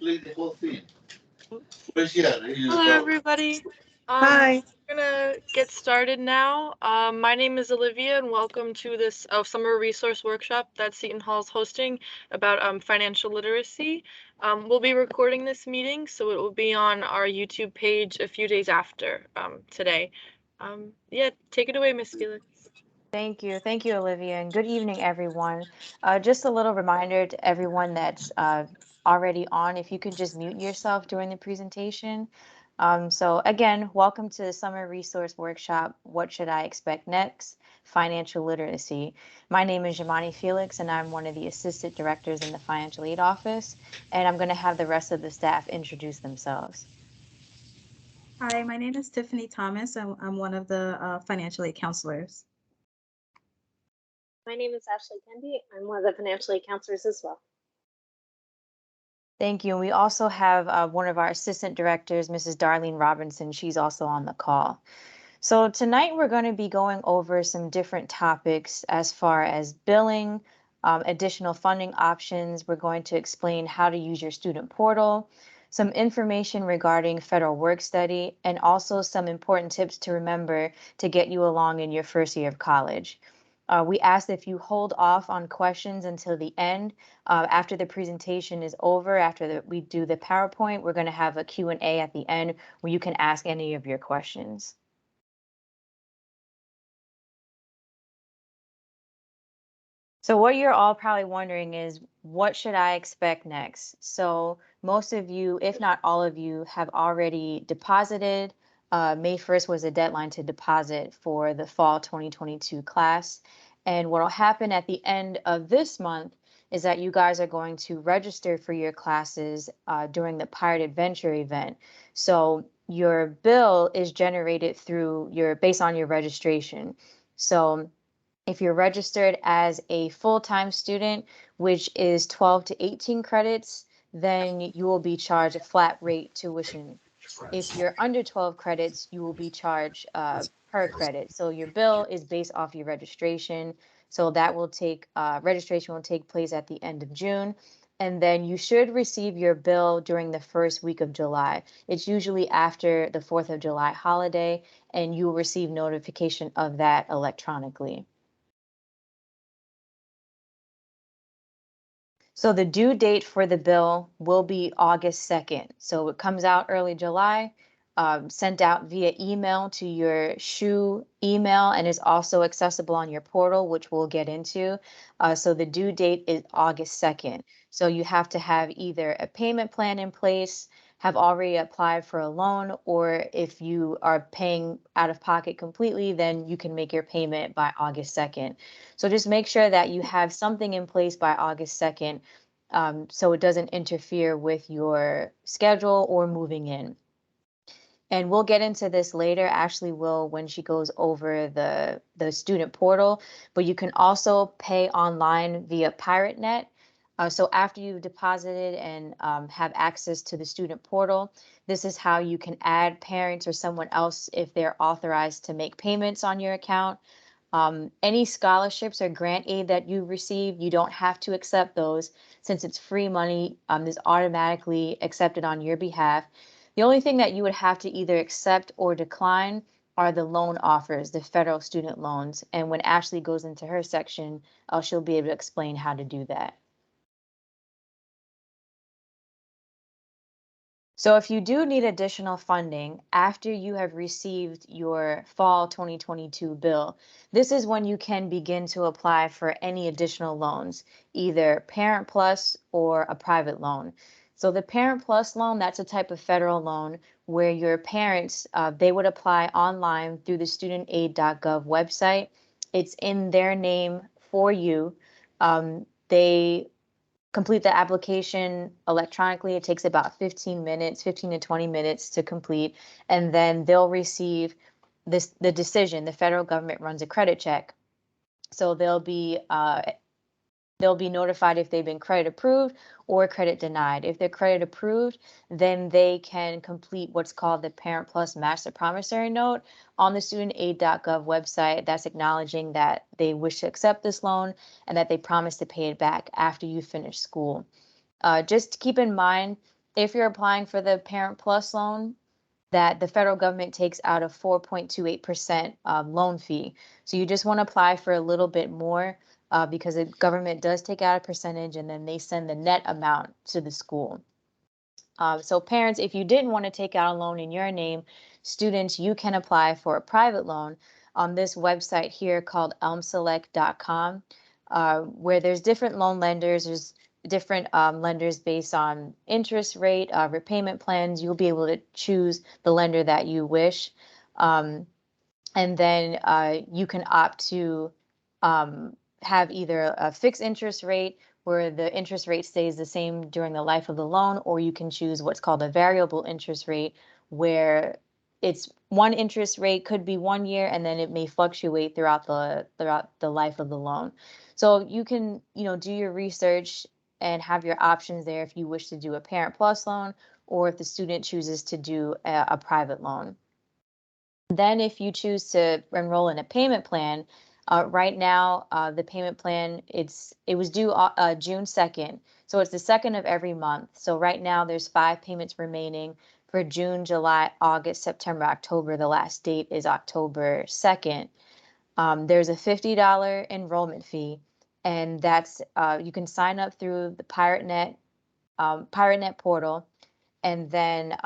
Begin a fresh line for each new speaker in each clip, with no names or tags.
play the whole thing. Where's here?
Hello, everybody.
Hi.
We're gonna get started now. My name is Olivia, and welcome to this summer resource workshop that Seton Hall is hosting about financial literacy. We'll be recording this meeting, so it will be on our YouTube page a few days after today. Yeah, take it away, Miss Felix.
Thank you, Olivia, and good evening, everyone. Just a little reminder to everyone that's already on, if you could just mute yourself during the presentation. So again, welcome to the Summer Resource Workshop, What Should I Expect Next? Financial Literacy. My name is Yamani Felix, and I'm one of the Assistant Directors in the Financial Aid Office, and I'm going to have the rest of the staff introduce themselves.
Hi, my name is Tiffany Thomas. I'm one of the financial aid counselors.
My name is Ashley Kendi. I'm one of the financial aid counselors as well.
Thank you. And we also have one of our assistant directors, Mrs. Darlene Robinson. She's also on the call. So tonight we're going to be going over some different topics as far as billing, additional funding options. We're going to explain how to use your student portal, some information regarding federal work study, and also some important tips to remember to get you along in your first year of college. We ask if you hold off on questions until the end. After the presentation is over, after we do the PowerPoint, we're going to have a Q&A at the end where you can ask any of your questions. So what you're all probably wondering is, what should I expect next? So most of you, if not all of you, have already deposited. May 1st was a deadline to deposit for the fall 2022 class. And what will happen at the end of this month is that you guys are going to register for your classes during the Pirate Adventure event. So your bill is generated based on your registration. So if you're registered as a full-time student, which is 12 to 18 credits, then you will be charged a flat rate tuition. If you're under 12 credits, you will be charged per credit. So your bill is based off your registration. So that will registration will take place at the end of June. And then you should receive your bill during the first week of July. It's usually after the 4th of July holiday, and you will receive notification of that electronically. So the due date for the bill will be August 2nd. So it comes out early July, sent out via email to your SHU email, and is also accessible on your portal, which we'll get into. So the due date is August 2nd. So you have to have either a payment plan in place, have already applied for a loan, or if you are paying out of pocket completely, then you can make your payment by August 2nd. So just make sure that you have something in place by August 2nd so it doesn't interfere with your schedule or moving in. And we'll get into this later. Ashley will when she goes over the student portal, but you can also pay online via PirateNet. So after you've deposited and have access to the student portal, this is how you can add parents or someone else if they're authorized to make payments on your account. Any scholarships or grant aid that you receive, you don't have to accept those since it's free money. Is automatically accepted on your behalf. The only thing that you would have to either accept or decline are the loan offers, the federal student loans. And when Ashley goes into her section, she'll be able to explain how to do that. So if you do need additional funding after you have received your fall 2022 bill, this is when you can begin to apply for any additional loans, either Parent Plus or a private loan. So the Parent Plus loan, that's a type of federal loan where your parents, they would apply online through the studentaid.gov website. It's in their name for you. They complete the application electronically. It takes about 15 to 20 minutes to complete, and then they'll receive the decision. The federal government runs a credit check. So they'll be notified if they've been credit approved or credit denied. If they're credit approved, then they can complete what's called the Parent Plus Master Promissory Note on the studentaid.gov website. That's acknowledging that they wish to accept this loan and that they promise to pay it back after you finish school. Just keep in mind, if you're applying for the Parent Plus loan, that the federal government takes out a 4.28% loan fee. So you just want to apply for a little bit more because the government does take out a percentage and then they send the net amount to the school. So parents, if you didn't want to take out a loan in your name, students, you can apply for a private loan on this website here called elmselect.com, where there's different loan lenders. There's different lenders based on interest rate, repayment plans. You'll be able to choose the lender that you wish. And then you can opt to have either a fixed interest rate where the interest rate stays the same during the life of the loan, or you can choose what's called a variable interest rate where it's one interest rate, could be 1 year, and then it may fluctuate throughout the life of the loan. So you can, do your research and have your options there if you wish to do a Parent Plus loan or if the student chooses to do a private loan. Then if you choose to enroll in a payment plan, right now, the payment plan, it was due June 2nd. So it's the 2nd of every month. So right now there's 5 payments remaining for June, July, August, September, October. The last date is October 2nd. There's a $50 enrollment fee, and that's you can sign up through the PirateNet portal, and then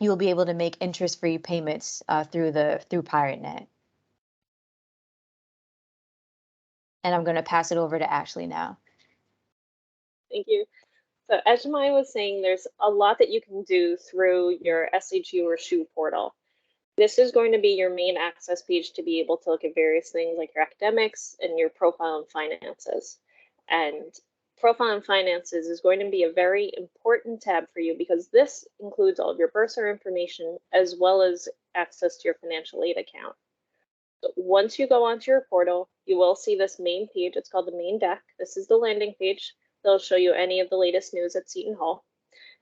you'll be able to make interest-free payments through PirateNet. And I'm going to pass it over to Ashley now.
Thank you. So as Jemai was saying, there's a lot that you can do through your SHU or SHU portal. This is going to be your main access page to be able to look at various things like your academics and your profile and finances. And profile and finances is going to be a very important tab for you because this includes all of your bursar information as well as access to your financial aid account. So once you go onto your portal, you will see this main page. It's called the main deck. This is the landing page. They'll show you any of the latest news at Seton Hall.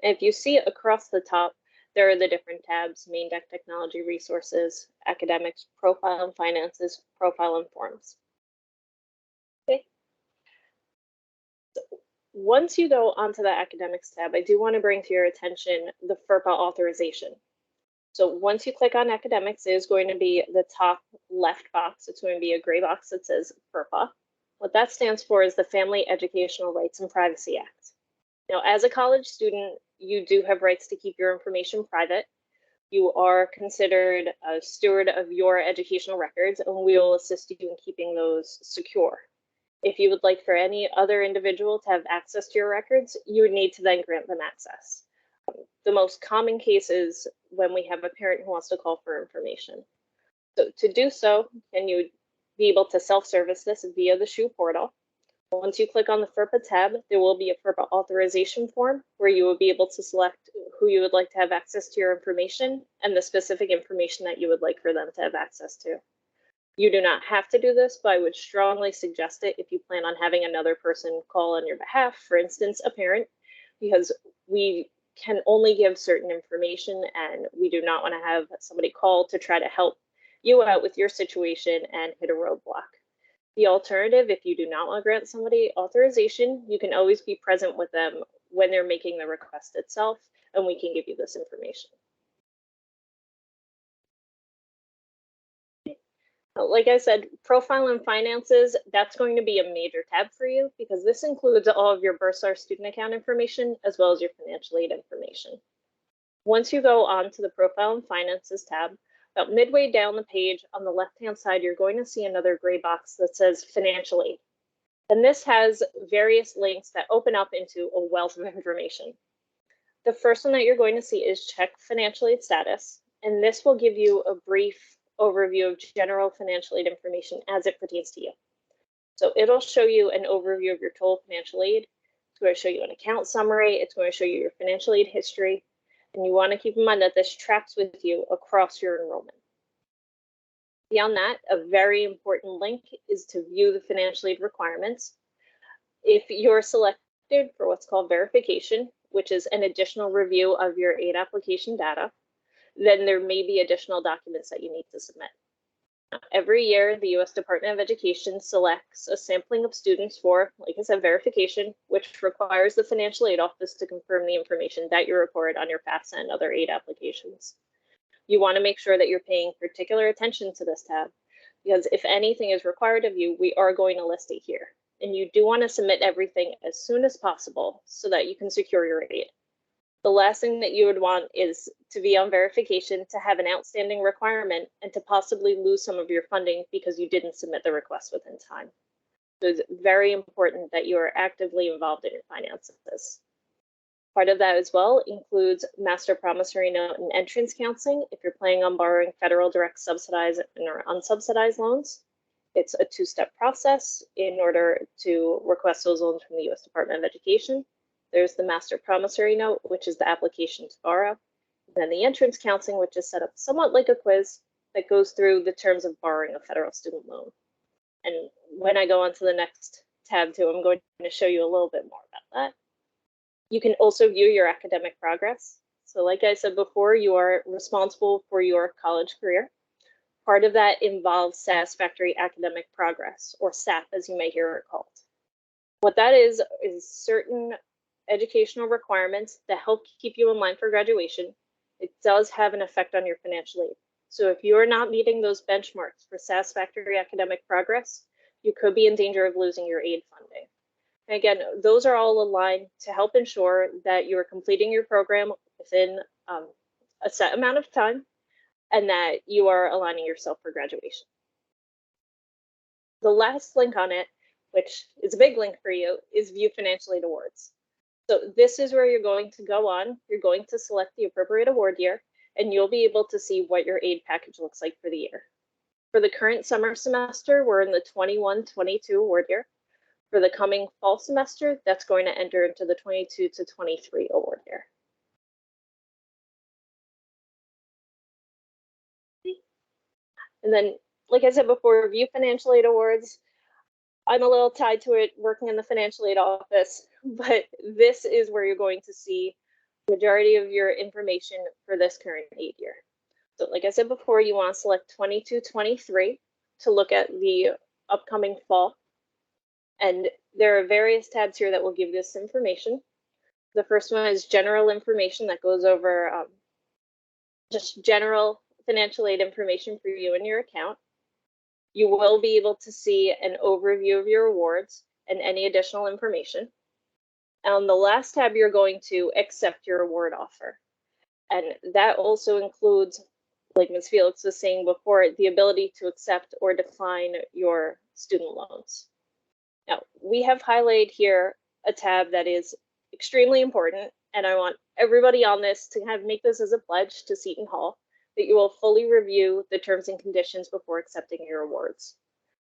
And if you see across the top, there are the different tabs: main deck, technology resources, academics, profile and finances, profile and forms. Okay. So once you go onto the academics tab, I do want to bring to your attention the FERPA authorization. So once you click on academics, it is going to be the top left box. It's going to be a gray box that says FERPA. What that stands for is the Family Educational Rights and Privacy Act. Now, as a college student, you do have rights to keep your information private. You are considered a steward of your educational records, and we will assist you in keeping those secure. If you would like for any other individual to have access to your records, you would need to then grant them access. The most common case is when we have a parent who wants to call for information. So to do so, then you would be able to self-service this via the SHU portal. Once you click on the FERPA tab, there will be a FERPA authorization form where you will be able to select who you would like to have access to your information and the specific information that you would like for them to have access to. You do not have to do this, but I would strongly suggest it if you plan on having another person call on your behalf, for instance, a parent, because we can only give certain information and we do not want to have somebody call to try to help you out with your situation and hit a roadblock. The alternative, if you do not want to grant somebody authorization, you can always be present with them when they're making the request itself, and we can give you this information. Like I said, profile and finances, that's going to be a major tab for you because this includes all of your bursar student account information as well as your financial aid information. Once you go on to the profile and finances tab, about midway down the page on the left-hand side, you're going to see another gray box that says financial aid. And this has various links that open up into a wealth of information. The first one that you're going to see is check financial aid status. And this will give you a brief overview of general financial aid information as it pertains to you. So it'll show you an overview of your total financial aid. It's going to show you an account summary. It's going to show you your financial aid history. And you want to keep in mind that this tracks with you across your enrollment. Beyond that, a very important link is to view the financial aid requirements. If you're selected for what's called verification, which is an additional review of your aid application data, then there may be additional documents that you need to submit. Every year, the U.S. Department of Education selects a sampling of students for, like I said, verification, which requires the financial aid office to confirm the information that you report on your FAFSA and other aid applications. You want to make sure that you're paying particular attention to this tab, because if anything is required of you, we are going to list it here. And you do want to submit everything as soon as possible so that you can secure your aid. The last thing that you would want is to be on verification, to have an outstanding requirement, and to possibly lose some of your funding because you didn't submit the request within time. So it's very important that you are actively involved in your finances. Part of that as well includes master promissory note and entrance counseling if you're planning on borrowing federal direct subsidized or unsubsidized loans. It's a two-step process in order to request those loans from the U.S. Department of Education. There's the master promissory note, which is the application to borrow. And then the entrance counseling, which is set up somewhat like a quiz that goes through the terms of borrowing a federal student loan. And when I go on to the next tab too, I'm going to show you a little bit more about that. You can also view your academic progress. So like I said before, you are responsible for your college career. Part of that involves satisfactory academic progress, or SAP as you may hear it called. What that is certain educational requirements that help keep you in line for graduation. It does have an effect on your financial aid. So if you are not meeting those benchmarks for satisfactory academic progress, you could be in danger of losing your aid funding. And again, those are all aligned to help ensure that you are completing your program within a set amount of time and that you are aligning yourself for graduation. The last link on it, which is a big link for you, is View Financial Aid Awards. So this is where you're going to go on. You're going to select the appropriate award year, and you'll be able to see what your aid package looks like for the year. For the current summer semester, we're in the 21-22 award year. For the coming fall semester, that's going to enter into the 22 to 23 award year. And then, like I said before, View Financial Aid Awards. I'm a little tied to it working in the financial aid office, but this is where you're going to see the majority of your information for this current aid year. So like I said before, you want to select 22-23 to look at the upcoming fall. And there are various tabs here that will give this information. The first one is general information that goes over just general financial aid information for you and your account. You will be able to see an overview of your awards and any additional information. And on the last tab, you're going to accept your award offer. And that also includes, like Ms. Felix was saying before, the ability to accept or decline your student loans. Now, we have highlighted here a tab that is extremely important, and I want everybody on this to kind of make this as a pledge to Seton Hall, that you will fully review the terms and conditions before accepting your awards.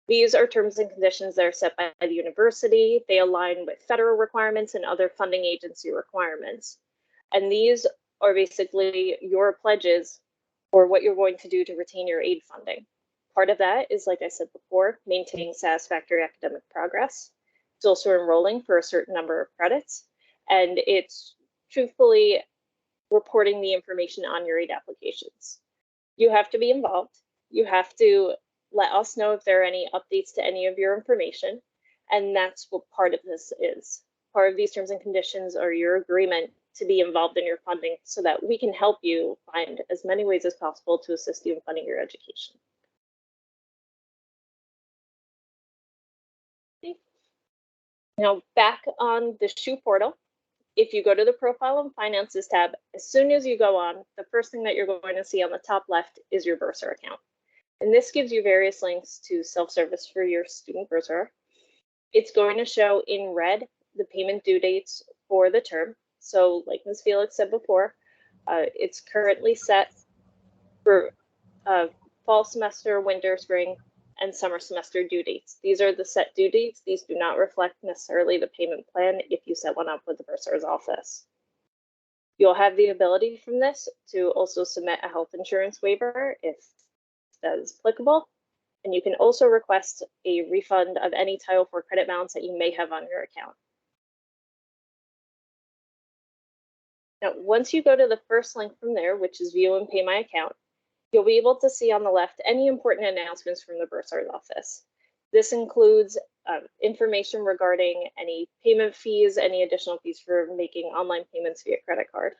These are terms and conditions that are set by the university. They align with federal requirements and other funding agency requirements. And these are basically your pledges or what you're going to do to retain your aid funding. Part of that is, like I said before, maintaining satisfactory academic progress. It's also enrolling for a certain number of credits, and it's truthfully reporting the information on your aid applications. You have to be involved. You have to let us know if there are any updates to any of your information, and that's what part of this is. Part of these terms and conditions are your agreement to be involved in your funding so that we can help you find as many ways as possible to assist you in funding your education. Now, back on the SHU portal, if you go to the Profile and Finances tab, as soon as you go on, the first thing that you're going to see on the top left is your bursar account. And this gives you various links to self-service for your student bursar. It's going to show in red the payment due dates for the term. So like Ms. Felix said before, it's currently set for fall semester, winter, spring, and summer semester due dates. These are the set due dates. These do not reflect necessarily the payment plan if you set one up with the bursar's office. You'll have the ability from this to also submit a health insurance waiver if that is applicable. And you can also request a refund of any Title IV credit balance that you may have on your account. Now, once you go to the first link from there, which is View and Pay My Account, You'll be able to see on the left any important announcements from the bursar's office. This includes information regarding any payment fees, any additional fees for making online payments via credit card.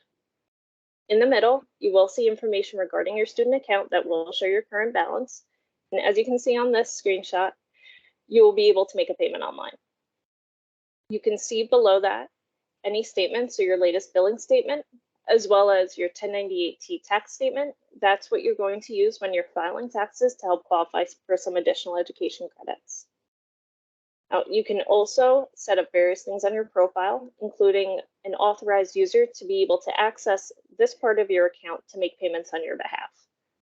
In the middle, you will see information regarding your student account that will show your current balance. And as you can see on this screenshot, you will be able to make a payment online. You can see below that any statements, so your latest billing statement, as well as your 1098-T tax statement. That's what you're going to use when you're filing taxes to help qualify for some additional education credits. Now, you can also set up various things on your profile, including an authorized user to be able to access this part of your account to make payments on your behalf.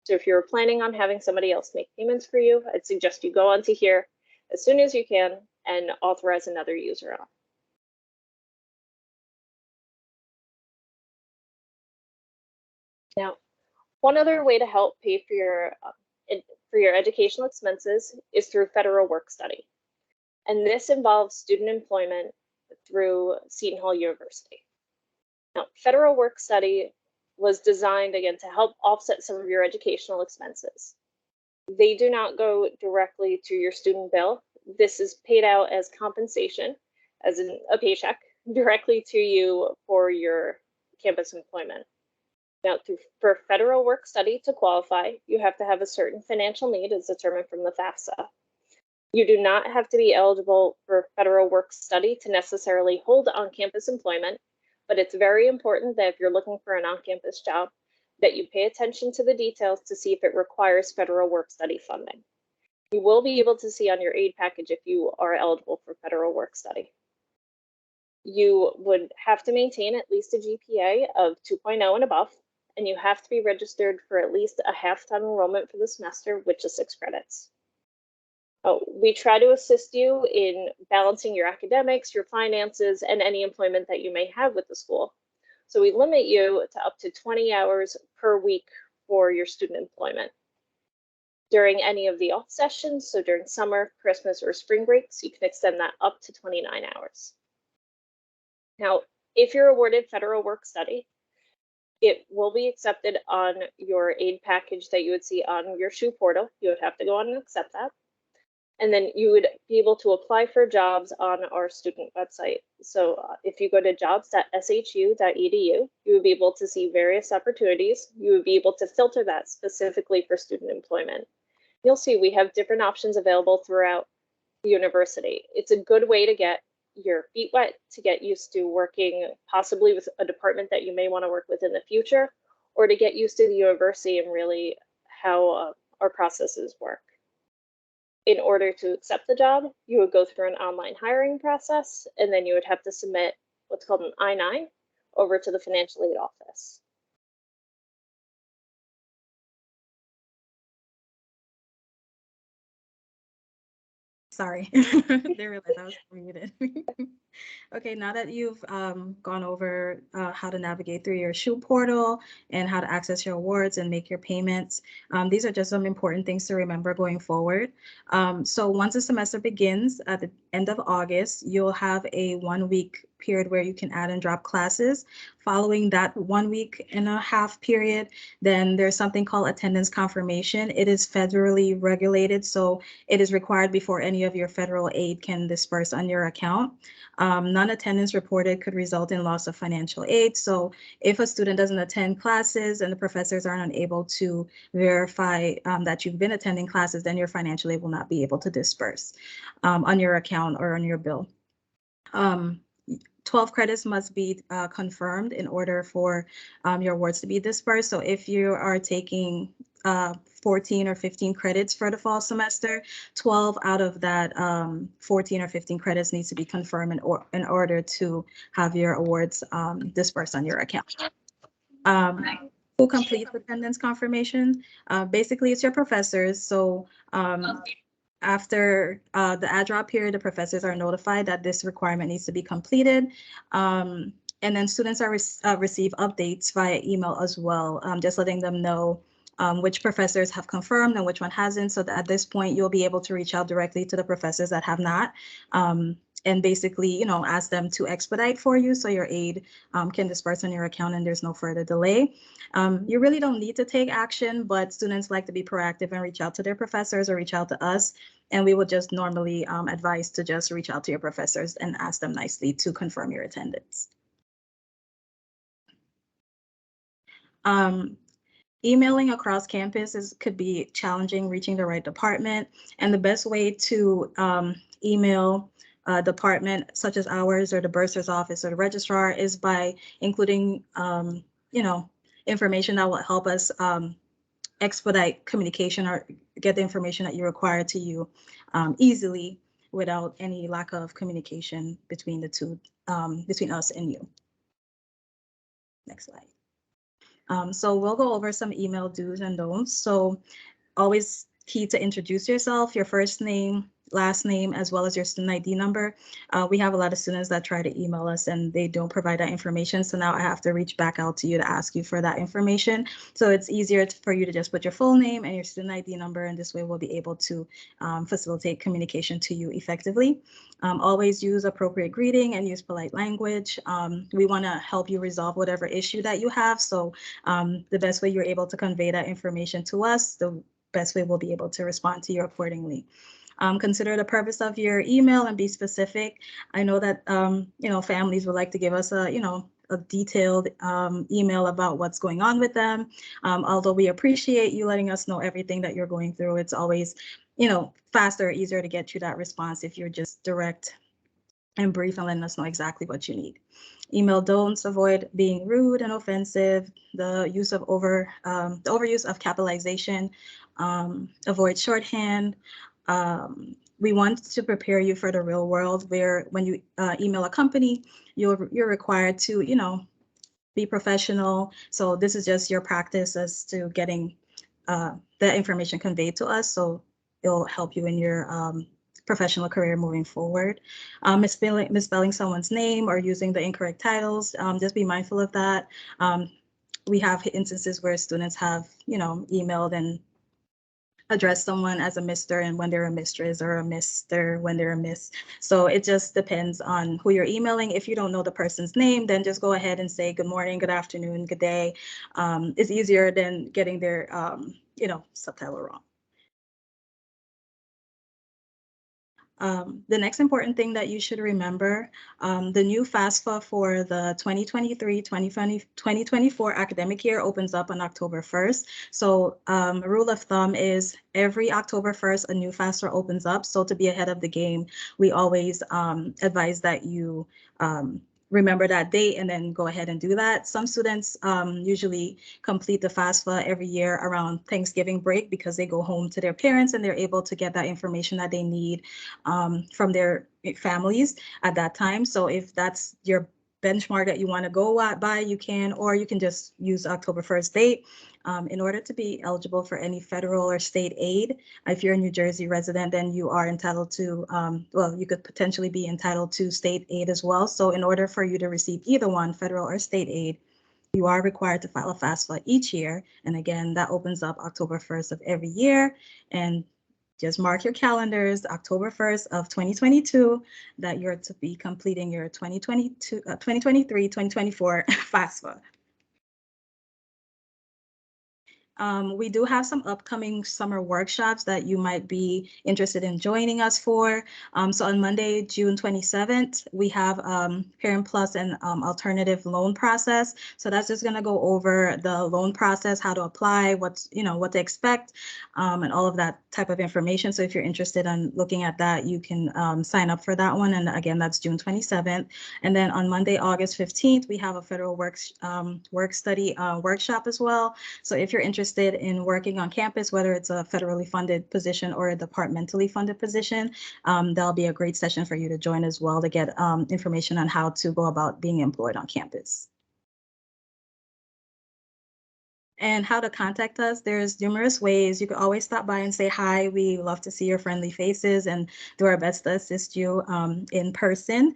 So if you're planning on having somebody else make payments for you, I'd suggest you go onto here as soon as you can and authorize another user on. Now, one other way to help pay for your educational expenses is through federal work study. And this involves student employment through Seton Hall University. Now, federal work study was designed, again, to help offset some of your educational expenses. They do not go directly to your student bill. This is paid out as compensation, as in a paycheck, directly to you for your campus employment. Now, for federal work study to qualify, you have to have a certain financial need as determined from the FAFSA. You do not have to be eligible for federal work study to necessarily hold on-campus employment, but it's very important that if you're looking for an on-campus job, that you pay attention to the details to see if it requires federal work study funding. You will be able to see on your aid package if you are eligible for federal work study. You would have to maintain at least a GPA of 2.0 and above, and you have to be registered for at least a half-time enrollment for the semester, which is 6 credits. We try to assist you in balancing your academics, your finances, and any employment that you may have with the school. So we limit you to up to 20 hours per week for your student employment. During any of the off sessions, so during summer, Christmas, or spring breaks, you can extend that up to 29 hours. Now, if you're awarded federal work study, it will be accepted on your aid package that you would see on your SHU portal. You would have to go on and accept that. And then you would be able to apply for jobs on our student website. So if you go to jobs.shu.edu, you would be able to see various opportunities. You would be able to filter that specifically for student employment. You'll see we have different options available throughout the university. It's a good way to get your feet wet, to get used to working possibly with a department that you may want to work with in the future, or to get used to the university and really how our processes work. In order to accept the job, you would go through an online hiring process, and then you would have to submit what's called an I-9 over to the financial aid office.
Sorry, didn't realize I was muted. Okay, now that you've gone over how to navigate through your SHU portal and how to access your awards and make your payments, these are just some important things to remember going forward. So once the semester begins at the end of August, you'll have a 1-week period where you can add and drop classes. Following that 1.5 period, then there's something called attendance confirmation. It is federally regulated, so it is required before any of your federal aid can disperse on your account. Non-attendance reported could result in loss of financial aid. So if a student doesn't attend classes and the professors are unable to verify that you've been attending classes, then your financial aid will not be able to disperse on your account or on your bill. 12 credits must be confirmed in order for your awards to be dispersed. So if you are taking 14 or 15 credits for the fall semester, 12 out of that 14 or 15 credits needs to be confirmed in order to have your awards dispersed on your account. Who completes attendance confirmation? Basically, it's your professors. So after the add drop period, the professors are notified that this requirement needs to be completed. And then students are receive updates via email as well, just letting them know which professors have confirmed and which one hasn't. So that at this point, you'll be able to reach out directly to the professors that have not and basically, you know, ask them to expedite for you so your aid can disperse on your account and there's no further delay. You really don't need to take action, but students like to be proactive and reach out to their professors or reach out to us. And we would just normally advise to just reach out to your professors and ask them nicely to confirm your attendance. Emailing across campus could be challenging reaching the right department. And the best way to email a department such as ours or the bursar's office or the registrar is by including, you know, information that will help us expedite communication or get the information that you require to you easily without any lack of communication between the two, between us and you. Next slide. So we'll go over some email do's and don'ts. So always key to introduce yourself, your first name, last name, as well as your student ID number. We have a lot of students that try to email us and they don't provide that information. So now I have to reach back out to you to ask you for that information. So it's easier for you to just put your full name and your student ID number, and this way we'll be able to facilitate communication to you effectively. Always use appropriate greeting and use polite language. We want to help you resolve whatever issue that you have. So the best way you're able to convey that information to us, the best way we'll be able to respond to you accordingly. Consider the purpose of your email and be specific. I know that you know, families would like to give us a, you know, a detailed email about what's going on with them. Although we appreciate you letting us know everything that you're going through, it's always, you know, faster, easier to get you that response if you're just direct and brief and letting us know exactly what you need. Email don'ts: avoid being rude and offensive, the overuse of capitalization, avoid shorthand. We want to prepare you for the real world where when you email a company, you're required to, you know, be professional. So this is just your practice as to getting the information conveyed to us. So it'll help you in your professional career moving forward. Misspelling someone's name or using the incorrect titles, just be mindful of that. We have instances where students have, you know, emailed and address someone as a Mr. and when they're a mistress, or a Mr. when they're a Miss. So it just depends on who you're emailing. If you don't know the person's name, then just go ahead and say good morning, good afternoon, good day. It's easier than getting their, you know, subtitle wrong. The next important thing that you should remember, the new FAFSA for the 2023-2024 academic year opens up on October 1st. So rule of thumb is every October 1st, a new FAFSA opens up. So to be ahead of the game, we always advise that you remember that date and then go ahead and do that. Some students usually complete the FAFSA every year around Thanksgiving break because they go home to their parents and they're able to get that information that they need from their families at that time. So if that's your benchmark that you want to go by, you can, or you can just use October 1st date. In order to be eligible for any federal or state aid, if you're a New Jersey resident, then you are entitled to, well, you could potentially be entitled to state aid as well. So in order for you to receive either one, federal or state aid, you are required to file a FAFSA each year. And again, that opens up October 1st of every year. And just mark your calendars, October 1st of 2022, that you're to be completing your 2023-2024 FAFSA. We do have some upcoming summer workshops that you might be interested in joining us for. So on Monday, June 27th, we have Parent Plus and alternative loan process. So that's just going to go over the loan process, how to apply, what to expect, and all of that type of information. So if you're interested in looking at that, you can sign up for that one. And again, that's June 27th. And then on Monday, August 15th, we have a federal work study workshop as well. So if you're interested in working on campus, whether it's a federally funded position or a departmentally funded position, that'll be a great session for you to join as well to get information on how to go about being employed on campus. And how to contact us, there's numerous ways. You can always stop by and say hi. We love to see your friendly faces and do our best to assist you in person.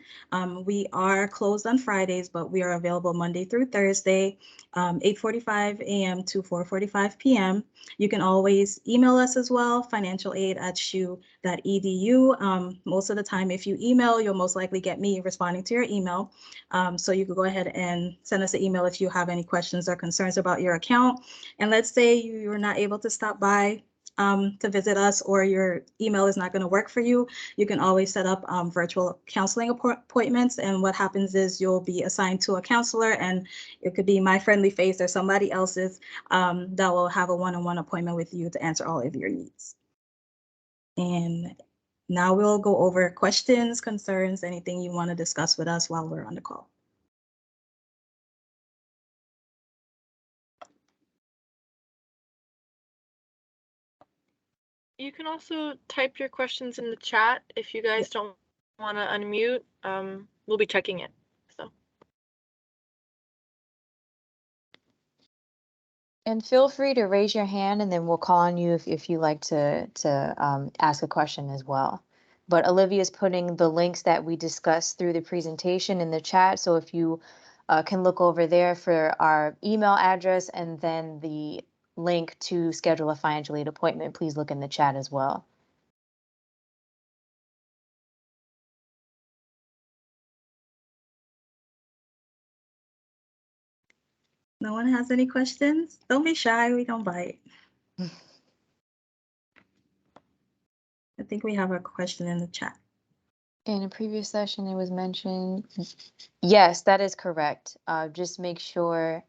We are closed on Fridays, but we are available Monday through Thursday, 8:45 a.m. to 4:45 p.m. You can always email us as well, financialaid@shu.edu. Most of the time, if you email, you'll most likely get me responding to your email. So you could go ahead and send us an email if you have any questions or concerns about your account. And let's say you're not able to stop by to visit us, or your email is not going to work for you, you can always set up virtual counseling appointments. And what happens is you'll be assigned to a counselor, and it could be my friendly face or somebody else's that will have a one-on-one appointment with you to answer all of your needs. And now we'll go over questions, concerns, anything you want to discuss with us while we're on the call.
You can also type your questions in the chat if you guys don't want to unmute. We'll be checking it. So.
And feel free to raise your hand, and then we'll call on you if you like to ask a question as well. But Olivia's putting the links that we discussed through the presentation in the chat. So if you can look over there for our email address and then the link to schedule a financial aid appointment, please look in the chat as well.
No one has any questions? Don't be shy, we don't bite. I think we have a question in the chat.
In a previous session, it was mentioned. Yes, that is correct. Just make sure,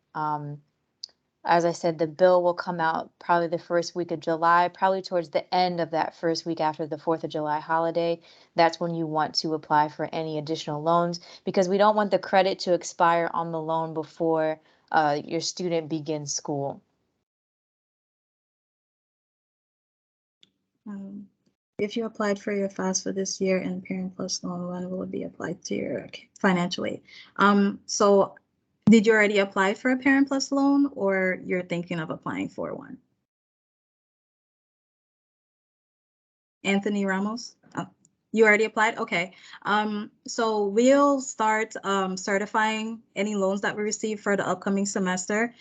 as I said, the bill will come out probably the first week of July, probably towards the end of that first week after the 4th of July holiday. That's when you want to apply for any additional loans, because we don't want the credit to expire on the loan before your student begins school.
If you applied for your FAFSA this year and Parent Plus loan, when will it be applied to your financial aid? So did you already apply for a Parent Plus loan, or you're thinking of applying for one? Anthony Ramos? Oh, you already applied? Okay. So we'll start certifying any loans that we receive for the upcoming semester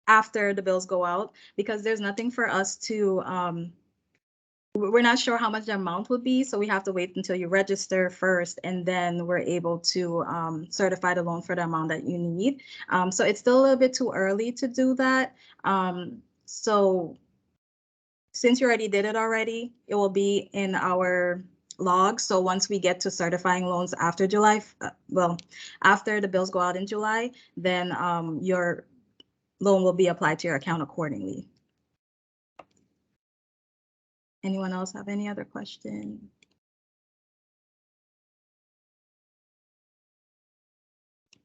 after the bills go out, because there's nothing for us to we're not sure how much the amount would be, so we have to wait until you register first, and then we're able to certify the loan for the amount that you need. So it's still a little bit too early to do that. So since you already did it already, it will be in our log. So once we get to certifying loans after July, after the bills go out in July, then your loan will be applied to your account accordingly. Anyone else have any other question?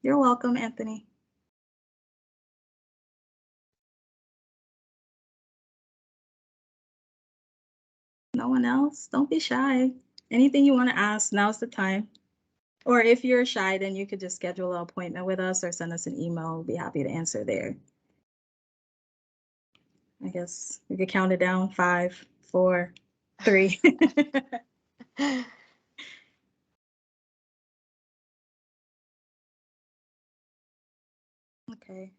You're welcome, Anthony. No one else? Don't be shy. Anything you want to ask, now's the time. Or if you're shy, then you could just schedule an appointment with us or send us an email. We'll be happy to answer there. I guess we could count it down. 5, 4, 3. Okay.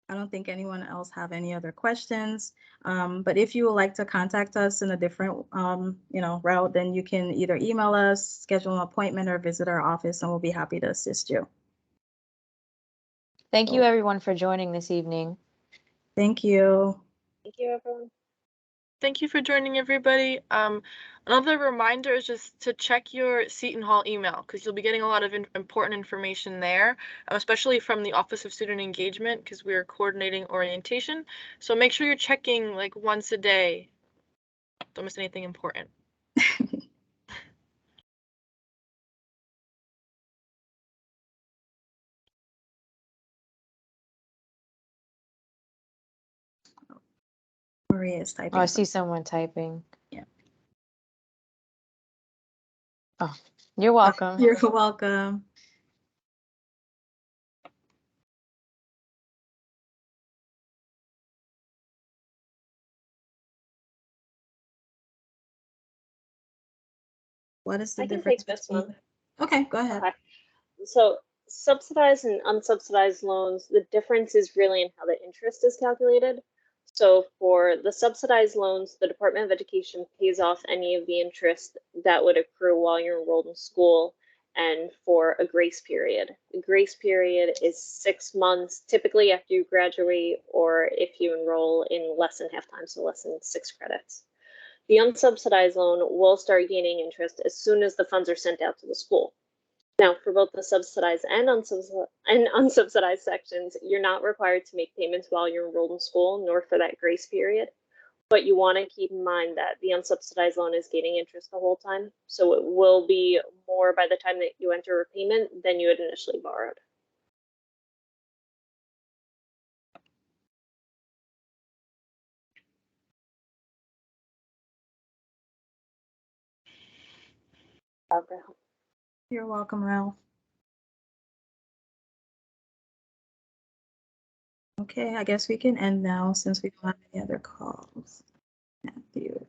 I don't think anyone else have any other questions. But if you would like to contact us in a different route, then you can either email us, schedule an appointment, or visit our office, and we'll be happy to assist you.
Thank you, everyone, for joining this evening.
Thank you.
Thank you, everyone.
Thank you for joining, everybody. Another reminder is just to check your Seton Hall email, because you'll be getting a lot of important information there, especially from the Office of Student Engagement, because we are coordinating orientation. So make sure you're checking like once a day. Don't miss anything important.
Maria is typing.
Oh, I see someone typing.
Yeah.
Oh, you're welcome.
You're welcome. What is the
I can
difference
take this
between?
one.
Okay, go ahead.
Okay. So subsidized and unsubsidized loans, the difference is really in how the interest is calculated. So for the subsidized loans, the Department of Education pays off any of the interest that would accrue while you're enrolled in school, and for a grace period. The grace period is 6 months, typically after you graduate or if you enroll in less than half time, so less than 6 credits. The unsubsidized loan will start gaining interest as soon as the funds are sent out to the school. Now, for both the subsidized and unsubsidized sections, you're not required to make payments while you're enrolled in school, nor for that grace period. But you want to keep in mind that the unsubsidized loan is gaining interest the whole time. So it will be more by the time that you enter repayment than you had initially borrowed.
You're welcome, Ralph. Okay, I guess we can end now since we don't have any other calls. Matthew.